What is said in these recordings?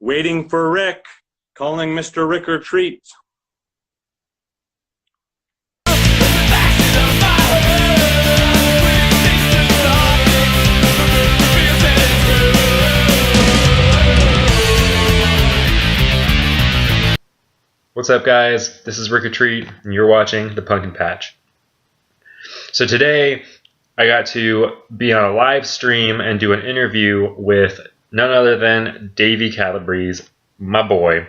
Waiting for Rikk, calling Mr. Rikk or Treat. What's up, guys? This is Rikk or Treat, and you're watching The Pumpkin Patch. So today, I got to be on a live stream and do an interview with none other than Davey Calabrese, my boy.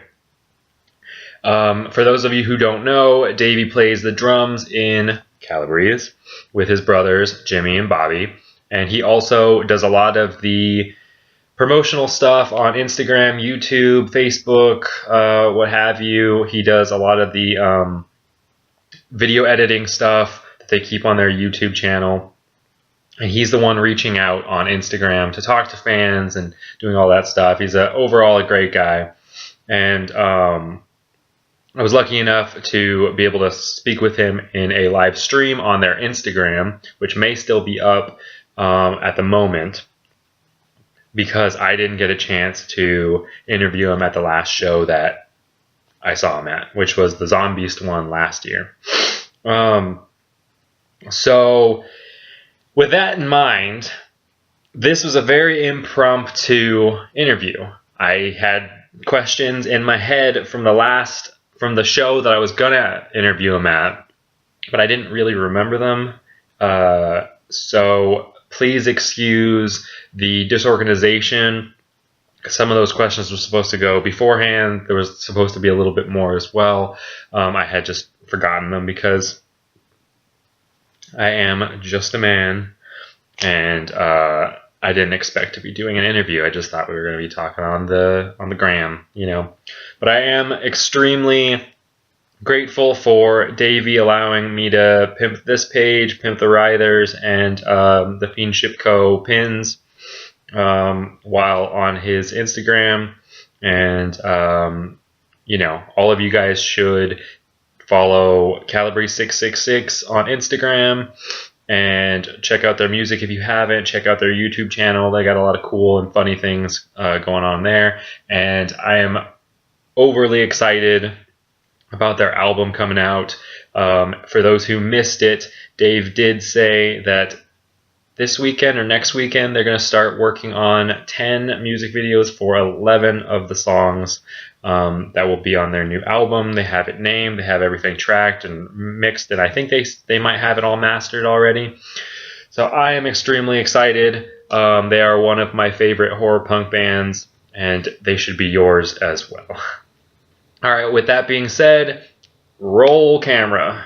For those of you who don't know, Davey plays the drums in Calabrese with his brothers, Jimmy and Bobby, and he also does a lot of the promotional stuff on Instagram, YouTube, Facebook, what have you. He does a lot of the video editing stuff that they keep on their YouTube channel. And he's the one reaching out on Instagram to talk to fans and doing all that stuff. He's overall a great guy. And I was lucky enough to be able to speak with him in a live stream on their Instagram, which may still be up at the moment, because I didn't get a chance to interview him at the last show that I saw him at, which was the Zombiest one last year. So with that in mind, this was a very impromptu interview. I had questions in my head from the show that I was gonna interview him at, but I didn't really remember them. So please excuse the disorganization. Some of those questions were supposed to go beforehand. There was supposed to be a little bit more as well. I had just forgotten them because I am just a man, and I didn't expect to be doing an interview. I just thought we were going to be talking on the gram, you know. But I am extremely grateful for Davey allowing me to pimp this page, pimp the Writhers, and the Fiendship Co. pins while on his Instagram. And, you know, all of you guys should follow Calabrese666 on Instagram and check out their music if you haven't. Check out their YouTube channel. They got a lot of cool and funny things going on there. And I am overly excited about their album coming out. For those who missed it, Dave did say that this weekend or next weekend they're going to start working on 10 music videos for 11 of the songs that will be on their new album. They have it named, they have everything tracked and mixed, and I think they might have it all mastered already. So I am extremely excited. They are one of my favorite horror punk bands, and they should be yours as well. All right, with that being said, roll camera.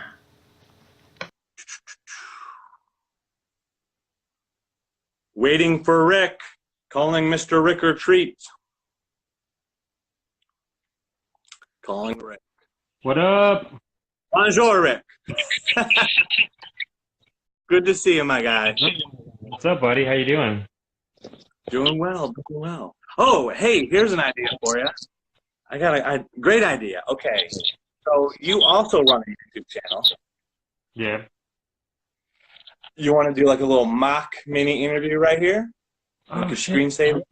Waiting for Rikk, calling Mr. Rikk or Treat. Calling Rikk. What up? Bonjour, Rikk. Good to see you, my guy. What's up, buddy? How you doing? Doing well, doing well. Oh, hey, here's an idea for you. I got a great idea. Okay, so you also run a YouTube channel. Yeah. You want to do like a little mock mini interview right here? Like a screensaver?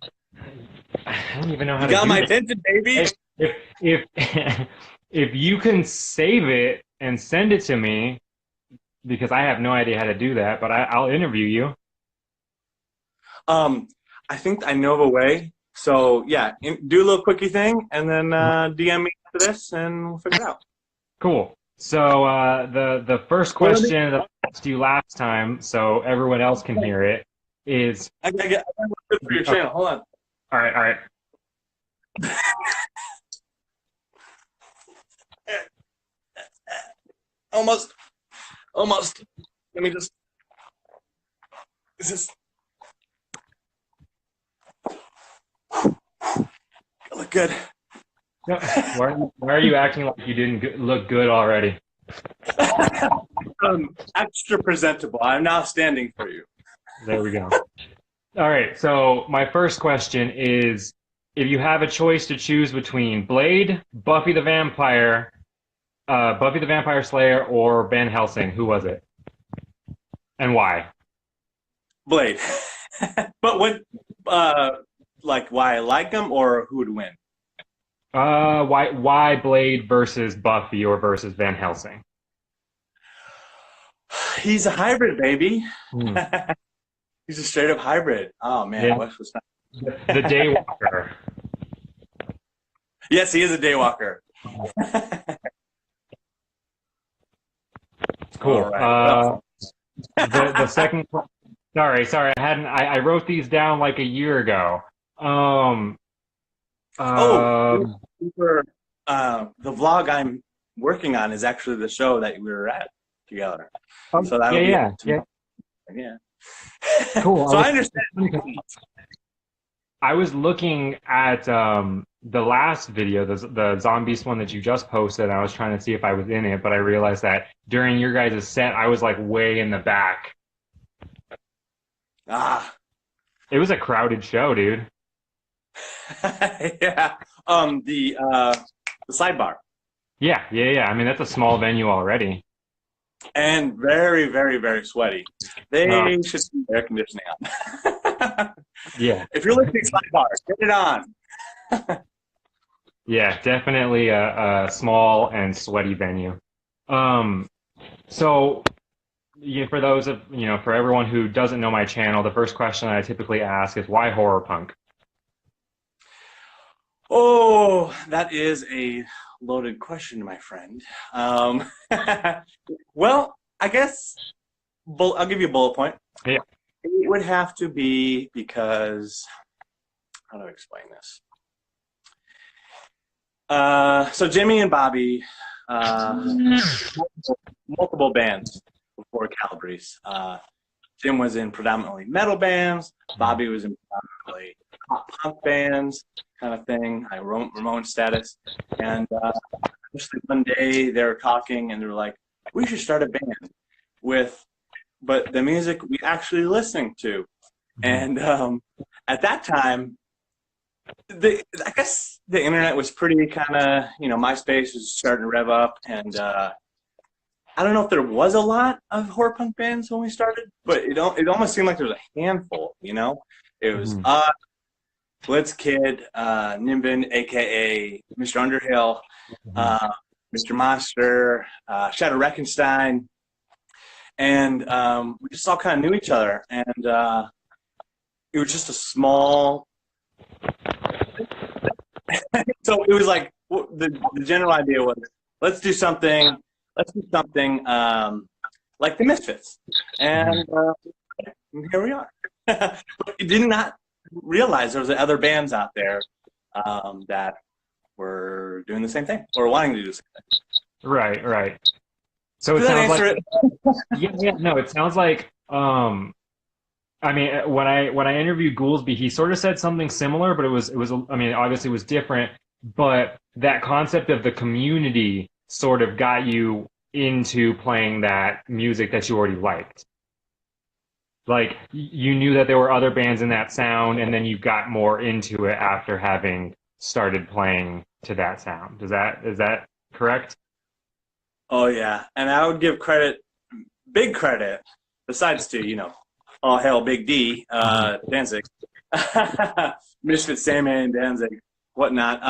I don't even know how You to got do my that. attention, baby. If if you can save it and send it to me, because I have no idea how to do that, but I'll interview you. I think I know of a way. So yeah, do a little quickie thing, and then DM me after this, and we'll figure it out. Cool. So the first question that I asked you last time, so everyone else can hear it, is I got one good for your channel. Hold on. all right. Almost. Let me just. Is this? Look good. No, why are you acting like you didn't look good already? Extra presentable. I'm now standing for you. There we go. All right, so my first question is, if you have a choice to choose between Blade, Buffy the Vampire Slayer, or Van Helsing, who was it? And why? Blade. But what, like why I like them or who would win? Why Blade versus Buffy or versus Van Helsing? He's a hybrid, baby. Hmm. He's a straight up hybrid. Oh man, Yeah, Wes was not. the Daywalker. Yes, he is a daywalker. All Cool. right. Well, The second. Sorry, I wrote these down like a year ago. Um, oh, um, for, the vlog I'm working on is actually the show that we were at together. So that'll be yeah. yeah. Cool. So I understand. I was looking at the last video, the Zombies one that you just posted, and I was trying to see if I was in it, but I realized that during your guys' set, I was like way in the back. Ah, It was a crowded show, dude. yeah. The sidebar. Yeah. I mean, that's a small venue already. And very, very, very sweaty. They Uh, should keep air conditioning on. yeah. If you're listening to sidebar, get it on. Yeah, definitely a small and sweaty venue. So yeah, for those of, for everyone who doesn't know my channel, the first question I typically ask is why horror punk? Oh, that is a loaded question, my friend. Well, I guess I'll give you a bullet point. Yeah. It would have to be because, how do I explain this? So Jimmy and Bobby, multiple bands before Calabrese. Jim was in predominantly metal bands. Bobby was in predominantly pop punk bands, kind of thing. Ramon status. And just one day they were talking and they were like, we should start a band but the music we actually listening to. And at that time, I guess the internet was pretty kind of, MySpace was starting to rev up, and I don't know if there was a lot of horror punk bands when we started, but it almost seemed like there was a handful. It was Blitz Kid, Nimbin, aka Mr. Underhill, Mr. Monster, Shadow Reckenstein, and we just all kind of knew each other, and it was just a small. So it was like the general idea was let's do something like the Misfits, and here we are. But we did not realize there was other bands out there that were doing the same thing or wanting to do the same thing. Right. So it Does that sounds answer like it? no, it sounds like I mean, when I interviewed Goolsby, he sort of said something similar, but it was I mean, obviously it was different, but that concept of the community sort of got you into playing that music that you already liked. Like you knew that there were other bands in that sound, and then you got more into it after having started playing to that sound. Is that correct? Oh yeah, and I would give big credit, besides to all hail Big D, Danzig, Misfit Sandman, Danzig, whatnot.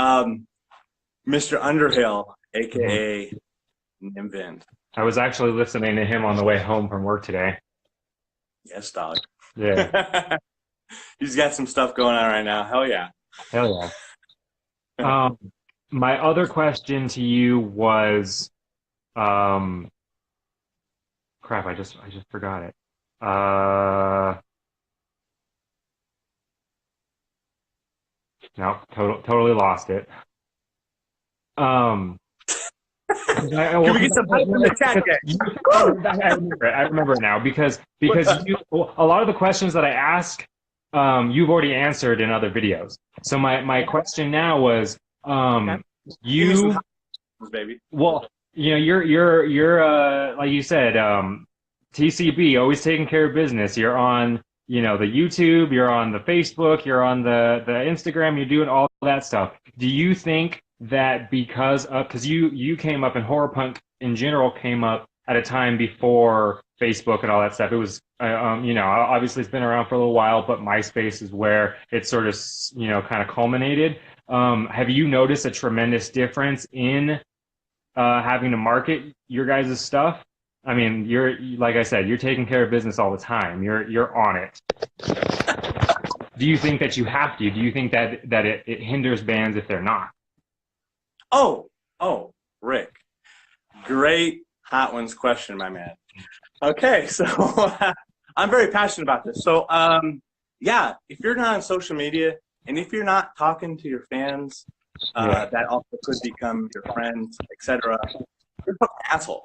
Mr. Underhill, aka Nimvind. I was actually listening to him on the way home from work today. Yes, dog. Yeah. He's got some stuff going on right now. Hell yeah. Hell yeah. My other question to you was, crap, I just forgot it. No, totally lost it. Can we get some help in the chat, guys? I remember it now because a lot of the questions that I ask, you've already answered in other videos. So my question now was, you, baby. well, you're like you said, TCB, always taking care of business. You're on, the YouTube, you're on the Facebook, you're on the Instagram, you're doing all that stuff. Do you think that because you came up and horror punk in general came up at a time before Facebook and all that stuff? It was, obviously it's been around for a little while, but MySpace is where it sort of, kind of culminated. Have you noticed a tremendous difference in having to market your guys' stuff? I mean, like I said, you're taking care of business all the time. You're on it. Do you think that you have to? Do you think that it hinders bands if they're not? Oh, Rikk, great Hot Ones question, my man. Okay, so I'm very passionate about this. So, yeah, if you're not on social media and if you're not talking to your fans, that also could become your friends, etc., you're an asshole.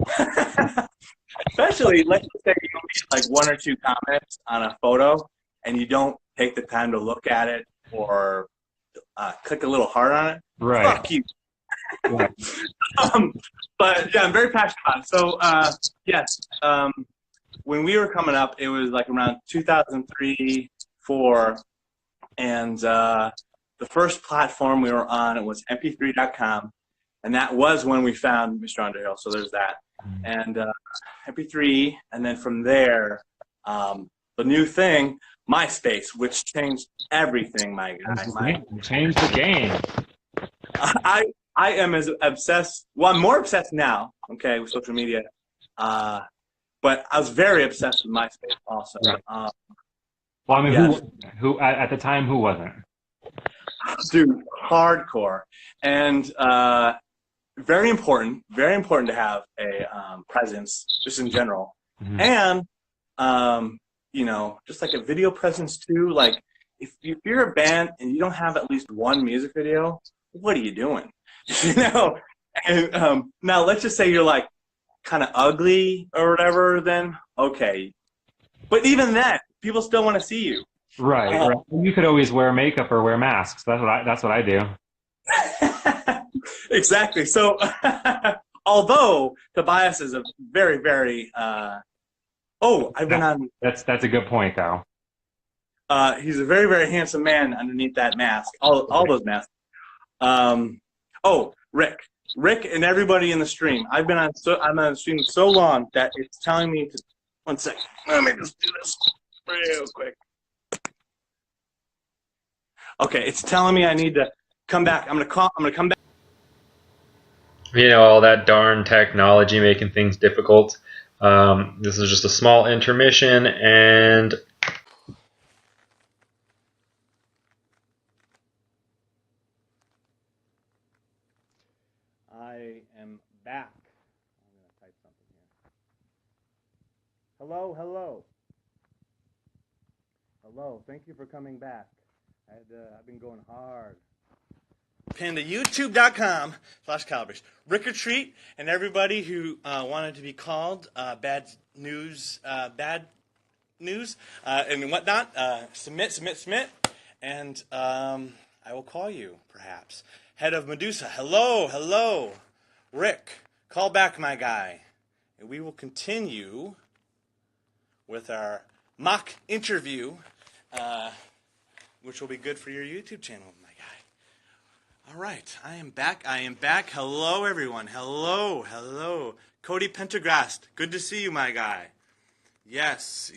Especially, let's just say you get like 1 or 2 comments on a photo and you don't take the time to look at it or click a little heart on it. Right. Fuck you. Right. But yeah, I'm very passionate about it. So yes, when we were coming up, it was like around 2003, 4, and the first platform we were on, it was mp3.com, and that was when we found Mr. Underhill. So there's that, and mp3, and then from there, the new thing, MySpace, which changed everything, my guy. Changed the game. I am as obsessed. Well, I'm more obsessed now, okay, with social media. But I was very obsessed with MySpace also. Right. Well, I mean, yeah. Who at the time, who wasn't? Dude, hardcore. And very important to have a presence, just in general. Mm-hmm. And, you know, just like a video presence too. Like, if you're a band and you don't have at least one music video, what are you doing? You know? And now let's just say you're like kind of ugly or whatever, then okay. But even then, people still want to see you. Right, right. You could always wear makeup or wear masks. That's what I do. Exactly. So, although Tobias is a very, very I've been on. That's a good point, though. He's a very, very handsome man underneath that mask. All those masks. Rikk, and everybody in the stream. I'm on the stream so long that it's telling me to. 1 second. Let me just do this real quick. Okay, it's telling me I need to come back. I'm gonna come back. You know, all that darn technology making things difficult. This is just a small intermission, and I am back. I'm going to type something here. Hello. Thank you for coming back. I've been going hard. Pinned to youtube.com/Calabrese. Rikk or Treat, and everybody who wanted to be called bad news, and whatnot, submit, and I will call you, perhaps. Head of Medusa, hello, Rikk, call back, my guy. And we will continue with our mock interview, which will be good for your YouTube channel, my guy. All right, I am back. Hello, everyone. Hello. Cody Pentagrast, good to see you, my guy. Yes.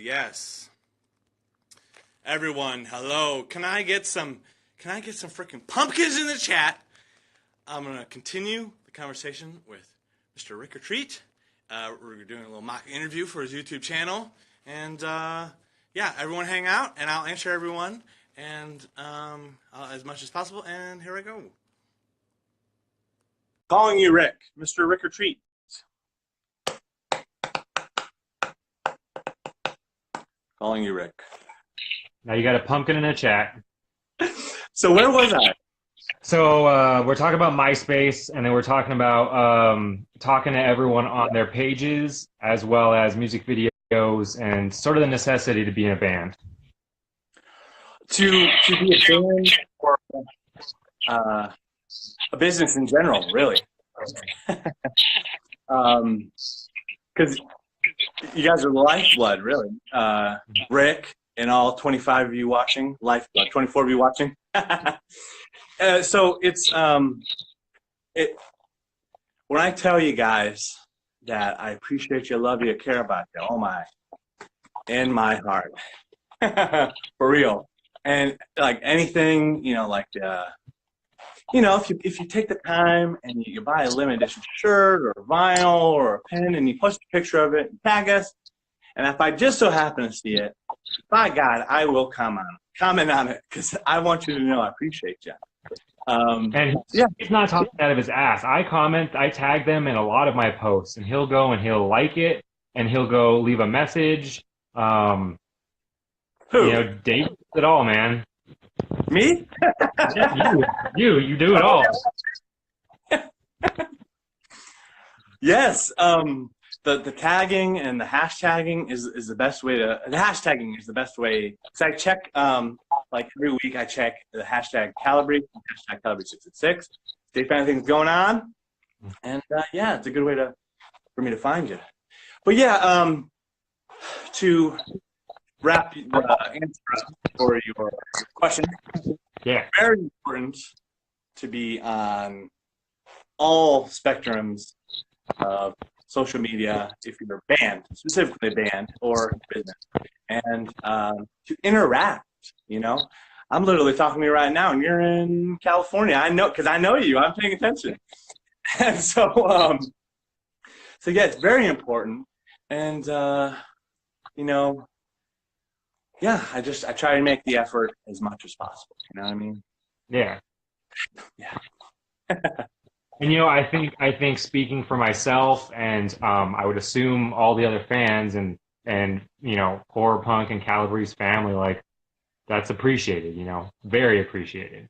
Everyone, hello. Can I get some freaking pumpkins in the chat? I'm going to continue the conversation with Mr. Rikk or Treat. We're doing a little mock interview for his YouTube channel. And, yeah, everyone hang out, and I'll answer everyone and as much as possible. And here I go. Calling you, Rikk. Mr. Rikk or Treat. Calling you, Rikk. Now you got a pumpkin in the chat. So where was I? So we're talking about MySpace, and then we're talking about talking to everyone on their pages, as well as music videos, and sort of the necessity to be in a band. To be a band or a business in general, really. Because you guys are the lifeblood, really. Rikk, and all 25 of you watching, lifeblood, 24 of you watching. So it's when I tell you guys that I appreciate you, love you, care about you, oh my, in my heart, for real. And like anything, you know, like you know, if you take the time and you buy a limited edition shirt or vinyl or a pen and you post a picture of it, tag us, and if I just so happen to see it, by God, I will comment on it because I want you to know I appreciate you. And he's not talking out of his ass. I tag them in a lot of my posts, and he'll go and he'll like it, and he'll go leave a message. Who? You know, Dave does it all, man. Me? You do it all. Yes. The tagging and the hashtagging is the best way to. The hashtagging is the best way. So I check like every week. I check the hashtag Calabrese, hashtag Calabrese666. See if anything's going on, and yeah, it's a good way for me to find you. But yeah, to wrap the answer up for your question. Yeah. Very important to be on all spectrums of social media if you're a band, specifically a band or business, and to interact. You know, I'm literally talking to you right now, and you're in California. I know because I know you. I'm paying attention, and so yeah, it's very important. And you know, yeah, I try to make the effort as much as possible. You know what I mean? Yeah. Yeah. And you know, I think speaking for myself, and I would assume all the other fans and you know, Horror Punk and Calabrese family, like, that's appreciated. You know, very appreciated.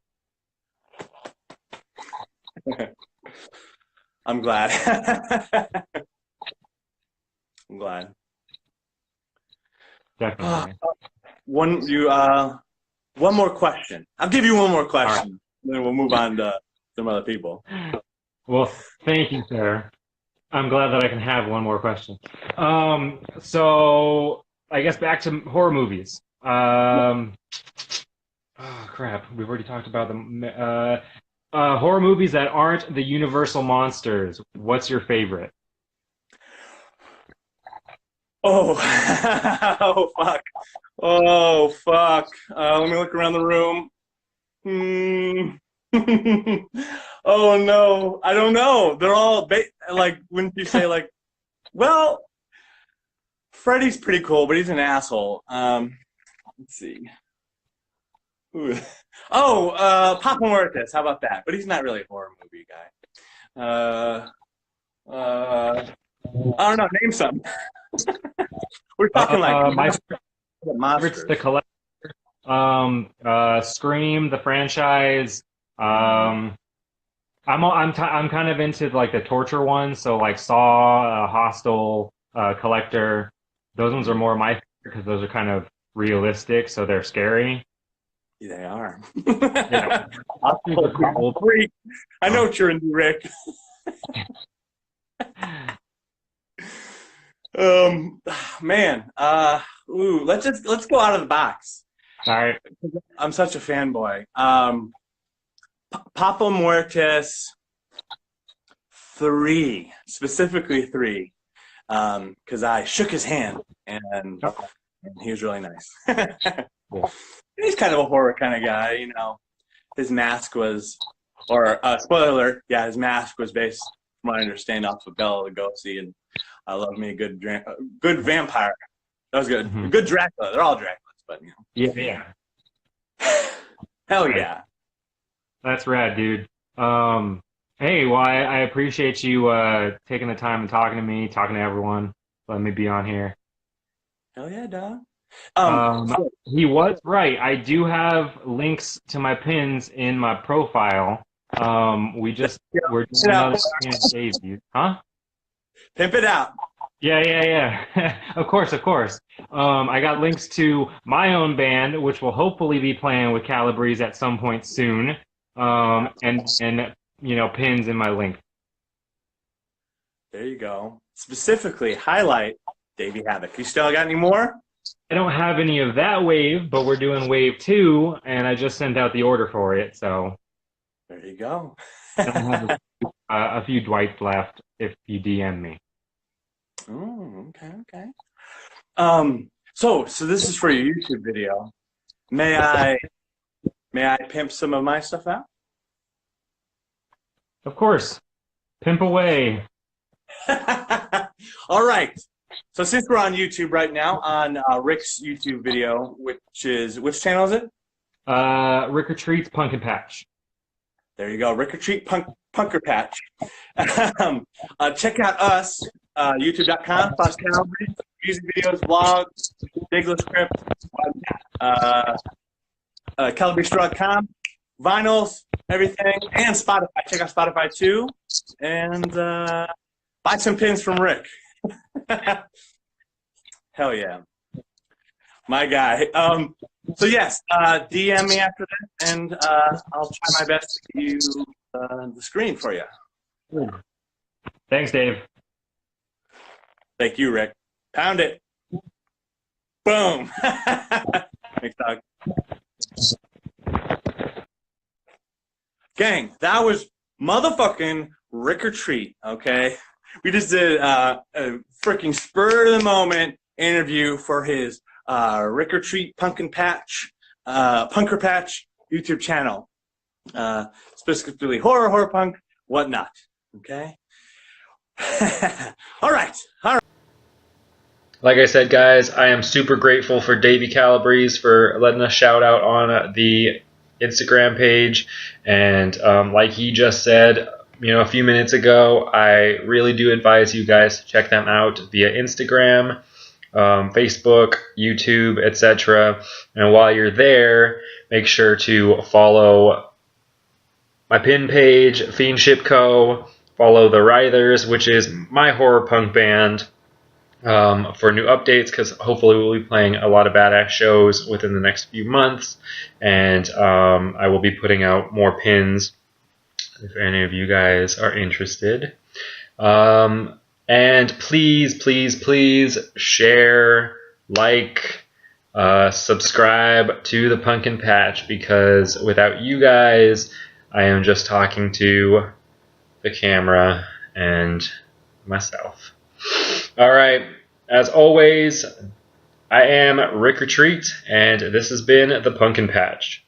I'm glad. I'm glad. Definitely. One more question. I'll give you one more question, right. and then we'll move on to some other people. Well, thank you, sir. I'm glad that I can have one more question. So I guess back to horror movies. Oh crap, we've already talked about them. Horror movies that aren't the Universal monsters. What's your favorite? Oh, oh fuck. Oh fuck. Let me look around the room. Oh no, I don't know. They're all like, wouldn't you say like, well, Freddy's pretty cool, but he's an asshole. Let's see. Ooh. Oh, Papa Muertes. How about that? But he's not really a horror movie guy. I don't know. Name some. We're talking like my monsters. favorite's The Collector. Scream, the franchise. I'm kind of into like the torture ones, so like Saw, Hostel, Collector. Those ones are more my favorite because those are kind of realistic, so they're scary. They are. Yeah. Freak. I know what you're into, Rikk. Man. Let's go out of the box. All right. I'm such a fanboy. Papa Muertes 3, specifically 3, because I shook his hand and he was really nice. Cool. He's kind of a horror kind of guy, you know. His mask was, or spoiler alert, yeah, his mask was based, from what I understand, off of Bela Lugosi, and I love me a good vampire. That was good. Mm-hmm. Good Dracula. They're all Draculas, but you know. Yeah. Hell yeah. That's rad, dude. Hey, well, I appreciate you taking the time and talking to me, talking to everyone, letting me be on here. Hell yeah, dog. He was right. I do have links to my pins in my profile. We're doing another Davey. Huh? Pimp it out. Yeah. Of course. I got links to my own band, which will hopefully be playing with Calabrese at some point soon. And you know, pins in my link. There you go. Specifically, highlight Davey Havoc. You still got any more? I don't have any of that wave, but we're doing wave 2, and I just sent out the order for it, so. There you go. I have a few Dwights left if you DM me. Oh, okay. So this is for your YouTube video. May I pimp some of my stuff out? Of course. Pimp away. All right. So since we're on YouTube right now, on Rick's YouTube video, which channel is it? Rikk Retreats Pumpkin Patch. There you go, Rikk Retreat Punker Patch. Check out us, youtube.com/Calabrese, music videos, vlogs, Digless script, Calabrese.com, vinyls, everything, and Spotify. Check out Spotify too, and buy some pins from Rick. Hell yeah, my guy. So yes, DM me after that, and I'll try my best to get you the screen for you. Thanks, Dave. Thank you, Rick. Pound it. Boom. Thanks, dog. Gang, that was motherfucking Rikk Retreat, okay? We just did a freaking spur of the moment interview for his Rikk Retreat Punker Patch YouTube channel. Specifically horror punk, whatnot. Okay? All right. Like I said, guys, I am super grateful for Davey Calabrese for letting us shout out on the Instagram page. And like he just said, a few minutes ago, I really do advise you guys to check them out via Instagram, Facebook, YouTube, etc. And while you're there, make sure to follow my pin page, Fiendship Co. Follow the Writhers, which is my horror punk band, for new updates, because hopefully we'll be playing a lot of badass shows within the next few months, and I will be putting out more pins if any of you guys are interested. And please share, like, subscribe to the Pumpkin Patch, because without you guys, I am just talking to the camera and myself. Alright, as always, I am Rikk Retreat, and this has been the Pumpkin Patch.